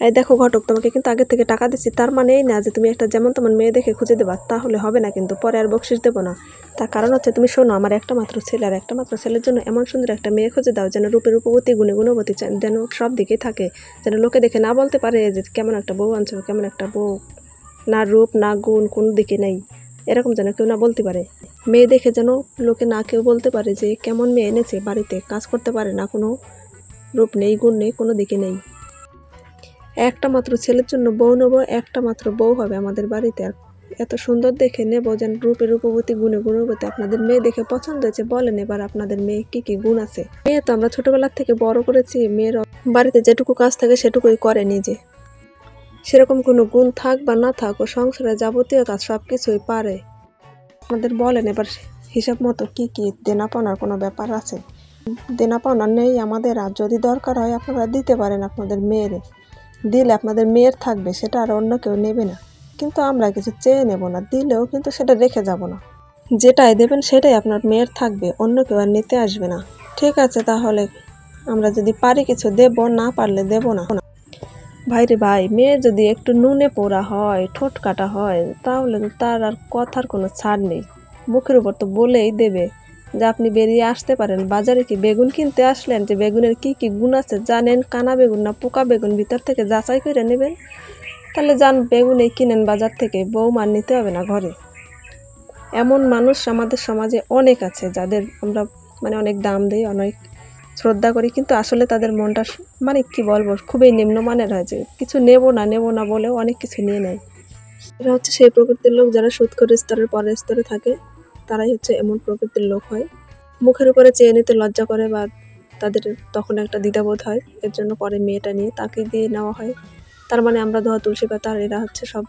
এই দেখো ঘটক, তোমাকে কিন্তু আগে থেকে টাকা দিচ্ছি, তার মানে এই না যে তুমি একটা যেমন তেমন মেয়ে দেখে খুঁজে দেবা, তাহলে হবে না, কিন্তু পরে আর বকশিস দেবো না। তার কারণ হচ্ছে তুমি শোনো, আমার একটা মাত্র ছেলে, আর একটা মাত্র ছেলের জন্য এমন সুন্দর একটা মেয়ে খুঁজে দাও যেন রূপে রূপবতী গুণে গুণবতী, যেন সব দিকেই থাকে, যেন লোকে দেখে না বলতে পারে যে কেমন একটা বউ আনছো, কেমন একটা বউ, না রূপ না গুণ কোনো দিকে নেই, এরকম যেন কেউ না বলতে পারে। মেয়ে দেখে যেন লোকে না কেউ বলতে পারে যে কেমন মেয়ে এনেছে, বাড়িতে কাজ করতে পারে না, কোনো রূপ নেই গুণ নেই কোনো দিকে নেই। একটা মাত্র ছেলের জন্য বউ নেবো, একটা মাত্র বউ হবে আমাদের বাড়িতে, আর এত সুন্দর দেখে নেবো যেন রূপে রূপবতী গুণে গুণবতী। আপনাদের মেয়ে দেখে পছন্দ হয়েছে, বলেন এবার আপনাদের মেয়ে কি কি গুণ আছে। মেয়ে তো আমরা ছোটবেলার থেকে বড় করেছি, মেয়ের বাড়িতে যেটুকু কাজ থাকে সেটুকুই করে নিজে, সেরকম কোনো গুণ থাক বা না থাক, ও সংসারে যাবতীয় কাজ সব কিছুই পারে। আপনাদের বলেন এবার হিসাব মতো কি কি দেনা পাওনার কোনো ব্যাপার আছে? দেনা পাওনা নেই আমাদের, আর যদি দরকার হয় আপনারা দিতে পারেন আপনাদের মেয়েরে, দিলে আপনাদের মেয়ের থাকবে, সেটা আর অন্য কেউ নেবে না। কিন্তু আমরা কিছু চেয়ে নেব না, দিলেও কিন্তু সেটা রেখে যাব না, যেটাই দেবেন সেটাই আপনার মেয়ের থাকবে, অন্য কেউ আর নিতে আসবে না। ঠিক আছে, তাহলে আমরা যদি পারি কিছু দেব, না পারলে দেব না। ভাই রে ভাই, মেয়ে যদি একটু নুনে পোড়া হয়, ঠোঁট কাটা হয়, তাহলে তো তার আর কথার কোনো ছাড় নেই, মুখের উপর তো বলেই দেবে যে আপনি বেরিয়ে আসতে পারেন। বাজারে কি বেগুন কিনতে আসলেন যে বেগুনের কি কি গুণ আছে জানেন? কানা বেগুন না পোকা বেগুন ভিতর থেকে যাচাই করে নেবেন? তাহলে যান বেগুন এই কিনেন বাজার থেকে, বৌমার নিতে হবে না ঘরে। এমন মানুষ আমাদের সমাজে অনেক আছে যাদের আমরা অনেক দাম দিই, অনেক শ্রদ্ধা করি, কিন্তু আসলে তাদের মনটা কি বলবো, খুবই নিম্নমানের হয়েছে, কিছু নেব না বলেও অনেক কিছু নিয়ে নেয়। এরা হচ্ছে সেই প্রকৃতির লোক যারা সুদখোর স্তরের পরের স্তরে থাকে, তারাই হচ্ছে এমন প্রকৃতির লোক হয়। মুখের উপরে চেয়ে নিতে লজ্জা করে, বা তাদের তখন একটা দ্বিধাবোধ হয়, এর জন্য পরে মেয়েটা নিয়ে তাকে দিয়ে নেওয়া হয়। তার মানে আমরা ধোয়া তুলসী পাতা, আর এরা হচ্ছে সব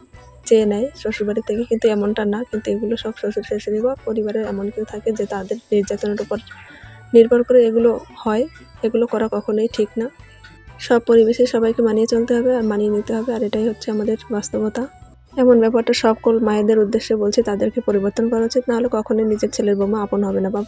চেয়ে নেয় শ্বশুরবাড়ি থেকে, কিন্তু এমনটা না, কিন্তু এগুলো সব শ্বশুর শাশুড়ি বা পরিবারের এমন কেউ থাকে যে তাদের নির্যাতনের উপর নির্ভর করে এগুলো হয়। এগুলো করা কখনোই ঠিক না। সব পরিবেশে সবাইকে মানিয়ে চলতে হবে আর মানিয়ে নিতে হবে, আর এটাই হচ্ছে আমাদের বাস্তবতা। এমন ব্যাপারটা সকল মায়েদের উদ্দেশ্যে বলছি, তাদেরকে পরিবর্তন করা উচিত, নাহলে কখনোই নিজের ছেলের বৌমা আপন হবে না। বা